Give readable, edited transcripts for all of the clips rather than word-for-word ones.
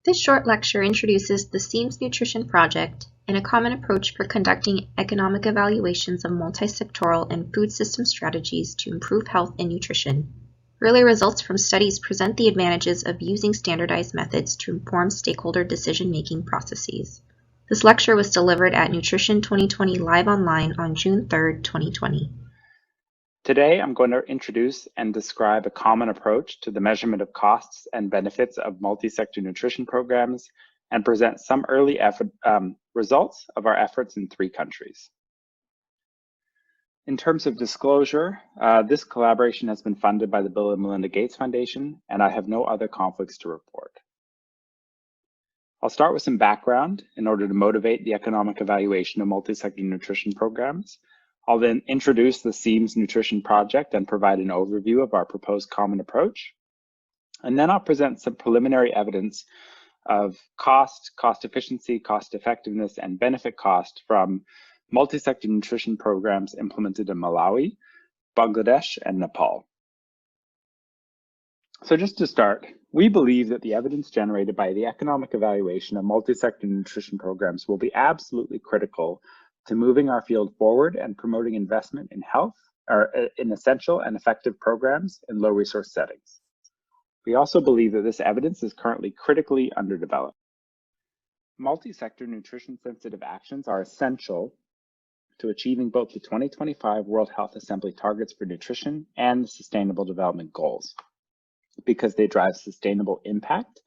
This short lecture introduces the SEAMS Nutrition Project and a common approach for conducting economic evaluations of multi-sectoral and food system strategies to improve health and nutrition. Early results from studies present the advantages of using standardized methods to inform stakeholder decision-making processes. This lecture was delivered at Nutrition 2020 Live Online on June 3, 2020. Today, I'm going to introduce and describe a common approach to the measurement of costs and benefits of multi-sector nutrition programs and present some early results of our efforts in 3 countries. In terms of disclosure, this collaboration has been funded by the Bill and Melinda Gates Foundation, and I have no other conflicts to report. I'll start with some background in order to motivate the economic evaluation of multi-sector nutrition programs. I'll then introduce the SEAMS Nutrition Project and provide an overview of our proposed common approach. And then I'll present some preliminary evidence of cost efficiency, cost effectiveness, and benefit cost from multi-sector nutrition programs implemented in Malawi, Bangladesh, and Nepal. So just to start, we believe that the evidence generated by the economic evaluation of multi-sector nutrition programs will be absolutely critical to moving our field forward and promoting investment in health, or in essential and effective programs in low resource settings. We also believe that this evidence is currently critically underdeveloped. Multi-sector nutrition sensitive actions are essential to achieving both the 2025 World Health Assembly targets for nutrition and the Sustainable Development Goals, because they drive sustainable impact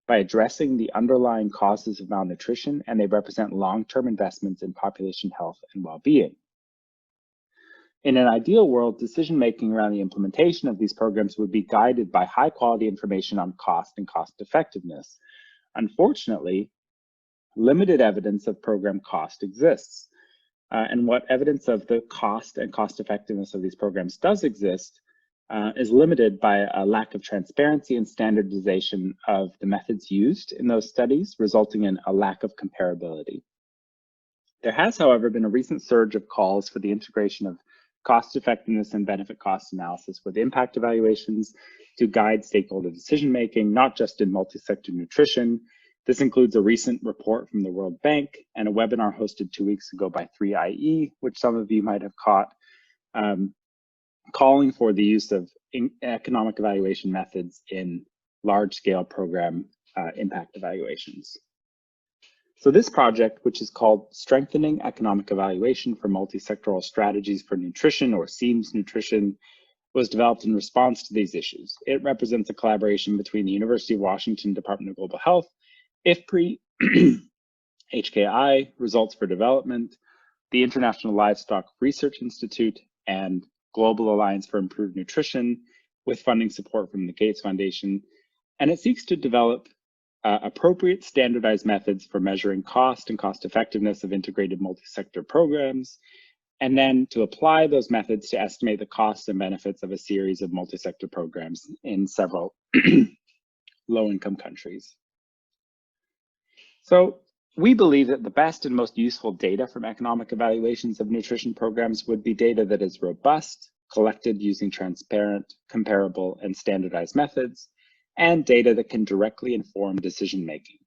by addressing the underlying causes of malnutrition, and they represent long-term investments in population health and well-being. In an ideal world, decision-making around the implementation of these programs would be guided by high-quality information on cost and cost effectiveness. Unfortunately, limited evidence of program cost exists. And what evidence of the cost and cost effectiveness of these programs does exist is limited by a lack of transparency and standardization of the methods used in those studies, resulting in a lack of comparability. There has, however, been a recent surge of calls for the integration of cost effectiveness and benefit cost analysis with impact evaluations to guide stakeholder decision-making, not just in multi-sector nutrition. This includes a recent report from the World Bank and a webinar hosted 2 weeks ago by 3IE, which some of you might have caught, calling for the use of economic evaluation methods in large-scale program impact evaluations. So this project, which is called Strengthening Economic Evaluation for Multisectoral Strategies for Nutrition, or SEAMS Nutrition, was developed in response to these issues. It represents a collaboration between the University of Washington Department of Global Health, IFPRI, HKI, Results for Development, the International Livestock Research Institute, and Global Alliance for Improved Nutrition, with funding support from the Gates Foundation. And it seeks to develop appropriate standardized methods for measuring cost and cost effectiveness of integrated multi-sector programs, and then to apply those methods to estimate the costs and benefits of a series of multi-sector programs in several low-income countries. So we believe that the best and most useful data from economic evaluations of nutrition programs would be data that is robust, collected using transparent, comparable, and standardized methods, and data that can directly inform decision-making.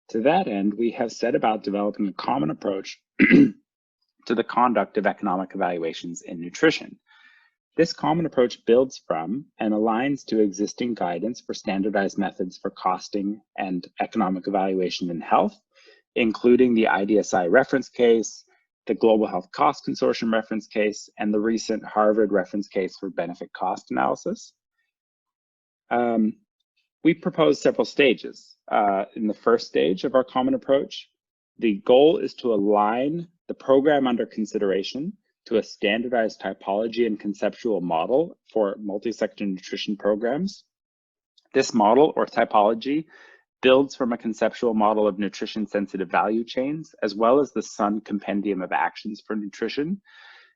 To that end, we have set about developing a common approach to the conduct of economic evaluations in nutrition. This common approach builds from and aligns to existing guidance for standardized methods for costing and economic evaluation in health, including the IDSI reference case, the Global Health Cost Consortium reference case, and the recent Harvard reference case for benefit cost analysis. We propose several stages. In the first stage of our common approach, the goal is to align the program under consideration to a standardized typology and conceptual model for multi-sector nutrition programs. This model, or typology, builds from a conceptual model of nutrition-sensitive value chains, as well as the SUN Compendium of Actions for Nutrition,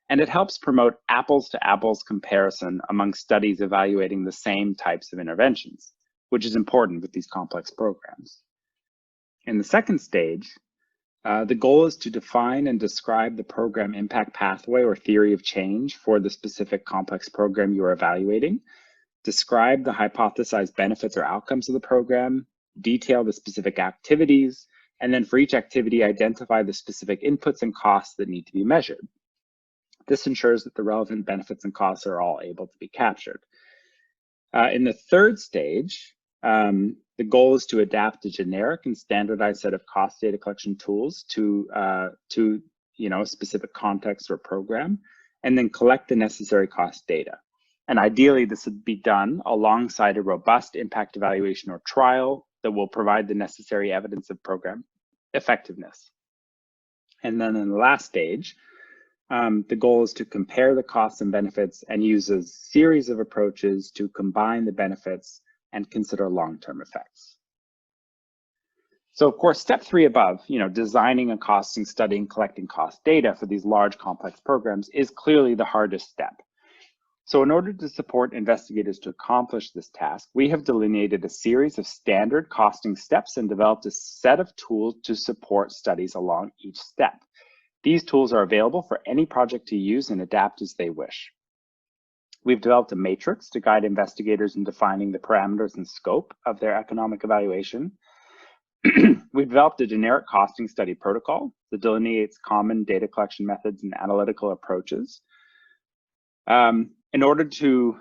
and it helps promote apples-to-apples comparison among studies evaluating the same types of interventions, which is important with these complex programs. In the second stage, the goal is to define and describe the program impact pathway or theory of change for the specific complex program you are evaluating, describe the hypothesized benefits or outcomes of the program, detail the specific activities, and then for each activity, identify the specific inputs and costs that need to be measured. This ensures that the relevant benefits and costs are all able to be captured. In the third stage, the goal is to adapt a generic and standardized set of cost data collection tools to a specific context or program, and then collect the necessary cost data. And ideally, this would be done alongside a robust impact evaluation or trial that will provide the necessary evidence of program effectiveness. And then in the last stage, the goal is to compare the costs and benefits and use a series of approaches to combine the benefits and consider long-term effects. So of course, step 3 above, designing a costing study and collecting cost data for these large complex programs is clearly the hardest step. So in order to support investigators to accomplish this task, we have delineated a series of standard costing steps and developed a set of tools to support studies along each step. These tools are available for any project to use and adapt as they wish. We've developed a matrix to guide investigators in defining the parameters and scope of their economic evaluation. We've developed a generic costing study protocol that delineates common data collection methods and analytical approaches. In order to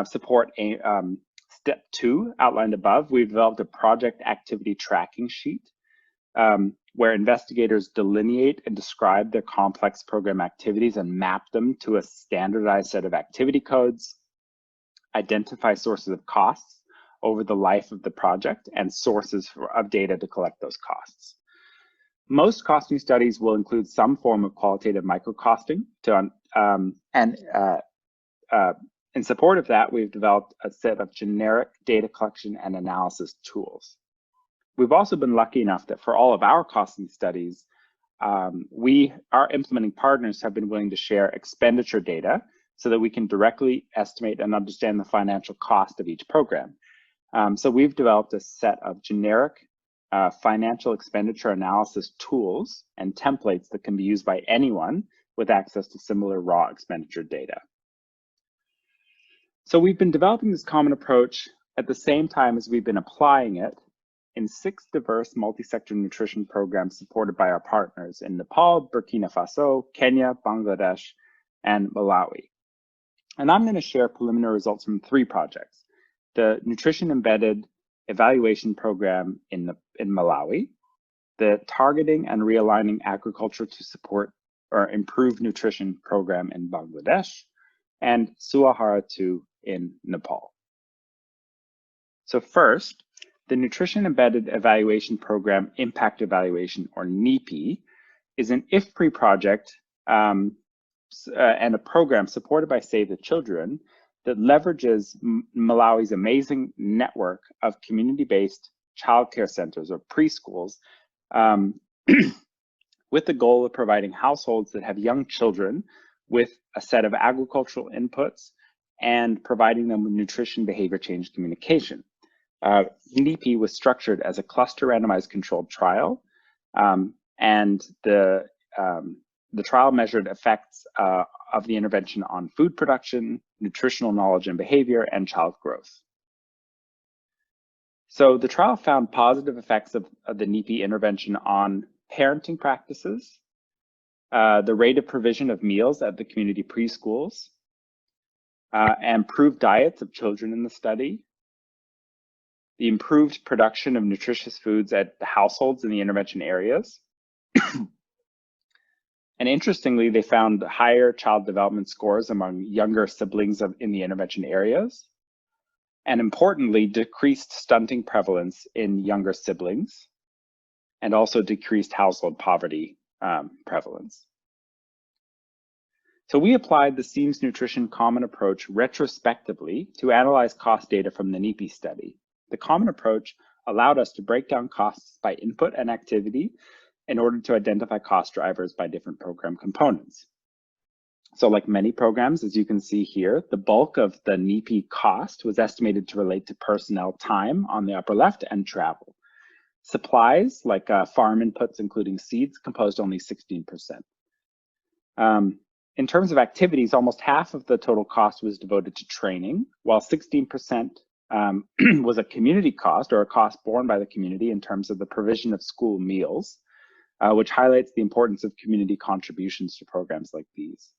support step 2 outlined above, we've developed a project activity tracking sheet where investigators delineate and describe their complex program activities and map them to a standardized set of activity codes, identify sources of costs over the life of the project, and sources of data to collect those costs. Most costing studies will include some form of qualitative microcosting, in support of that, we've developed a set of generic data collection and analysis tools. We've also been lucky enough that for all of our costing studies, our implementing partners have been willing to share expenditure data so that we can directly estimate and understand the financial cost of each program. So we've developed a set of generic financial expenditure analysis tools and templates that can be used by anyone with access to similar raw expenditure data. So we've been developing this common approach at the same time as we've been applying it in 6 diverse multi-sector nutrition programs supported by our partners in Nepal, Burkina Faso, Kenya, Bangladesh, and Malawi. And I'm going to share preliminary results from 3 projects: the Nutrition Embedded Evaluation Program in Malawi, the Targeting and Realigning Agriculture to Support or Improve Nutrition Program in Bangladesh, and Suahara 2 in Nepal. So first, the Nutrition Embedded Evaluation Program Impact Evaluation, or NEPI, is an IFPRI project and a program supported by Save the Children that leverages Malawi's amazing network of community-based childcare centers or preschools with the goal of providing households that have young children with a set of agricultural inputs and providing them with nutrition behavior change communication. NEPI was structured as a cluster randomized controlled trial, and the trial measured effects of the intervention on food production, nutritional knowledge and behavior, and child growth. So the trial found positive effects of the NEPI intervention on parenting practices, the rate of provision of meals at the community preschools, improved diets of children in the study, the improved production of nutritious foods at the households in the intervention areas. And interestingly, they found higher child development scores among younger siblings in the intervention areas. And importantly, decreased stunting prevalence in younger siblings, and also decreased household poverty prevalence. So we applied the SEAMS Nutrition Common Approach retrospectively to analyze cost data from the NEPI study. The common approach allowed us to break down costs by input and activity in order to identify cost drivers by different program components. So like many programs, as you can see here, the bulk of the NEPI cost was estimated to relate to personnel time on the upper left and travel. Supplies like farm inputs, including seeds, composed only 16%. In terms of activities, almost half of the total cost was devoted to training, while 16% was a community cost, or a cost borne by the community in terms of the provision of school meals, which highlights the importance of community contributions to programs like these.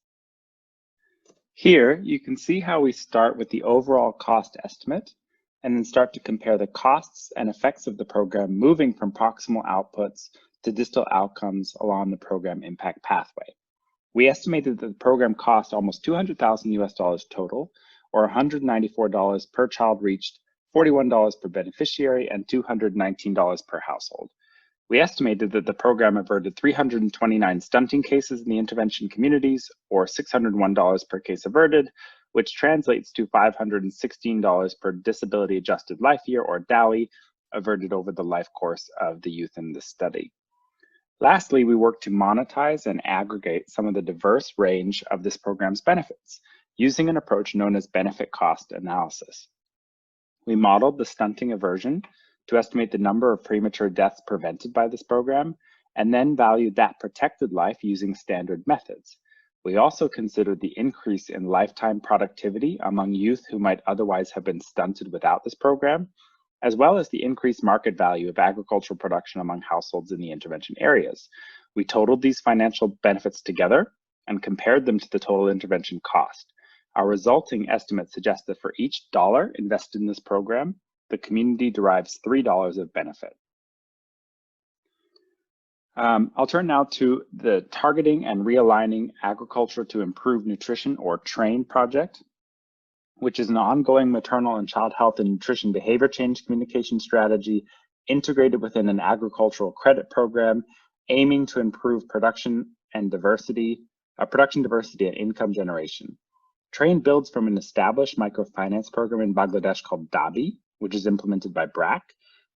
Here, you can see how we start with the overall cost estimate and then start to compare the costs and effects of the program moving from proximal outputs to distal outcomes along the program impact pathway. We estimated that the program cost almost $200,000 total, or $194 per child reached, $41 per beneficiary, and $219 per household. We estimated that the program averted 329 stunting cases in the intervention communities, or $601 per case averted, which translates to $516 per disability adjusted life year, or DALY, averted over the life course of the youth in this study. Lastly, we worked to monetize and aggregate some of the diverse range of this program's benefits using an approach known as benefit cost analysis. We modeled the stunting aversion to estimate the number of premature deaths prevented by this program, and then valued that protected life using standard methods. We also considered the increase in lifetime productivity among youth who might otherwise have been stunted without this program, as well as the increased market value of agricultural production among households in the intervention areas. We totaled these financial benefits together and compared them to the total intervention cost. Our resulting estimate suggests that for each dollar invested in this program, the community derives $3 of benefit. I'll turn now to the Targeting and Realigning Agriculture to Improve Nutrition, or TRAIN project, which is an ongoing maternal and child health and nutrition behavior change communication strategy integrated within an agricultural credit program aiming to improve production diversity and income generation. TRAIN builds from an established microfinance program in Bangladesh called DABI, which is implemented by BRAC.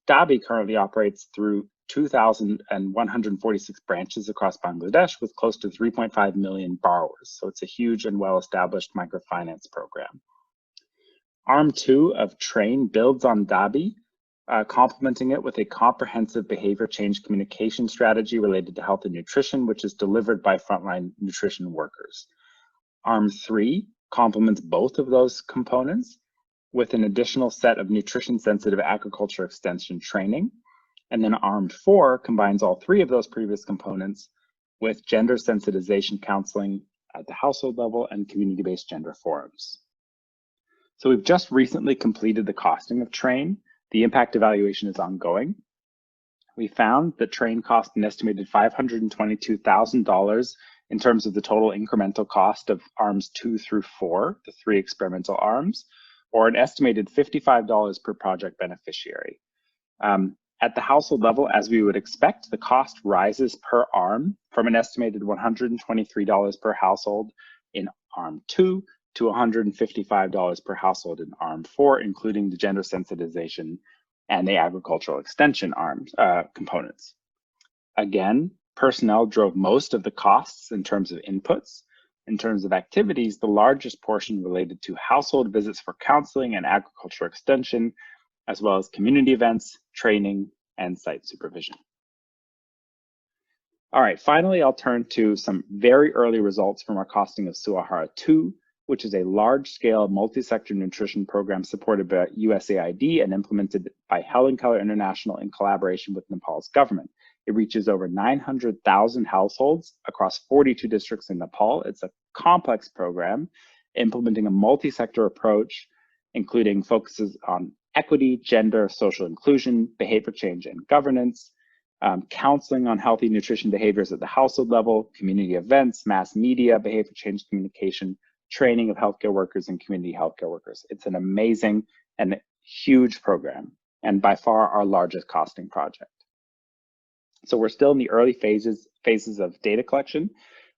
DABI currently operates through 2,146 branches across Bangladesh with close to 3.5 million borrowers. So it's a huge and well-established microfinance program. Arm 2 of TRAIN builds on DABI, complementing it with a comprehensive behavior change communication strategy related to health and nutrition, which is delivered by frontline nutrition workers. Arm 3 complements both of those components with an additional set of nutrition-sensitive agriculture extension training. And then Arm 4 combines all three of those previous components with gender sensitization counseling at the household level and community-based gender forums. So we've just recently completed the costing of TRAIN. The impact evaluation is ongoing. We found that TRAIN cost an estimated $522,000 in terms of the total incremental cost of arms 2 through 4, the 3 experimental arms, or an estimated $55 per project beneficiary. At the household level, as we would expect, the cost rises per arm from an estimated $123 per household in Arm 2 to $155 per household in Arm 4, including the gender sensitization and the agricultural extension arms components. Again, personnel drove most of the costs in terms of inputs. In terms of activities, the largest portion related to household visits for counseling and agricultural extension, as well as community events, training, and site supervision. All right, finally, I'll turn to some very early results from our costing of Suahara 2, which is a large-scale multi-sector nutrition program supported by USAID and implemented by Helen Keller International in collaboration with Nepal's government. It reaches over 900,000 households across 42 districts in Nepal. It's a complex program implementing a multi-sector approach, including focuses on equity, gender, social inclusion, behavior change, and governance, counseling on healthy nutrition behaviors at the household level, community events, mass media, behavior change communication, training of healthcare workers and community healthcare workers. It's an amazing and huge program, and by far our largest costing project. So we're still in the early phases of data collection.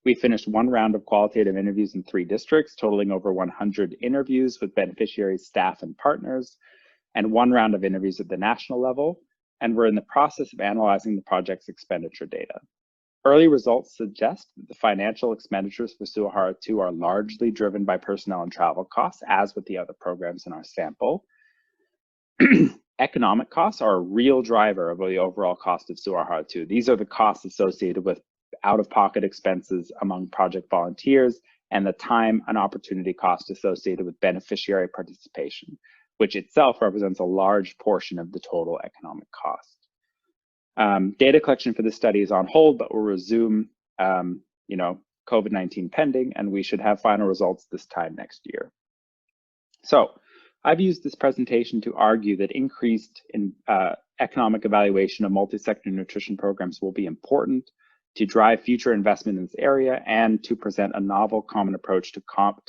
We finished one round of qualitative interviews in 3 districts, totaling over 100 interviews with beneficiaries, staff, and partners, and one round of interviews at the national level, and we're in the process of analyzing the project's expenditure data. Early results suggest that the financial expenditures for Suahara 2 are largely driven by personnel and travel costs, as with the other programs in our sample. Economic costs are a real driver of the overall cost of Suahara 2. These are the costs associated with out-of-pocket expenses among project volunteers and the time and opportunity cost associated with beneficiary participation. which itself represents a large portion of the total economic cost. Data collection for this study is on hold, but will resume, COVID-19 pending, and we should have final results this time next year. So I've used this presentation to argue that increased economic evaluation of multi-sector nutrition programs will be important to drive future investment in this area and to present a novel common approach to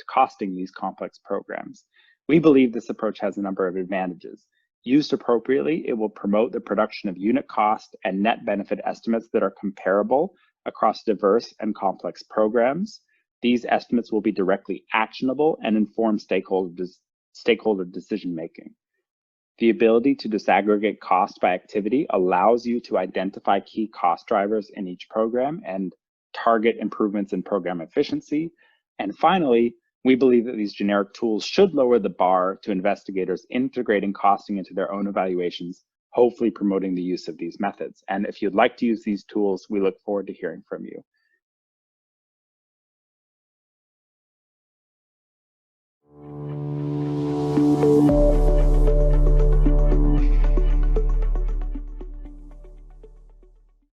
costing these complex programs. We believe this approach has a number of advantages. Used appropriately, it will promote the production of unit cost and net benefit estimates that are comparable across diverse and complex programs. These estimates will be directly actionable and inform stakeholder decision-making. The ability to disaggregate cost by activity allows you to identify key cost drivers in each program and target improvements in program efficiency. And finally, we believe that these generic tools should lower the bar to investigators integrating costing into their own evaluations, hopefully promoting the use of these methods. And if you'd like to use these tools, we look forward to hearing from you.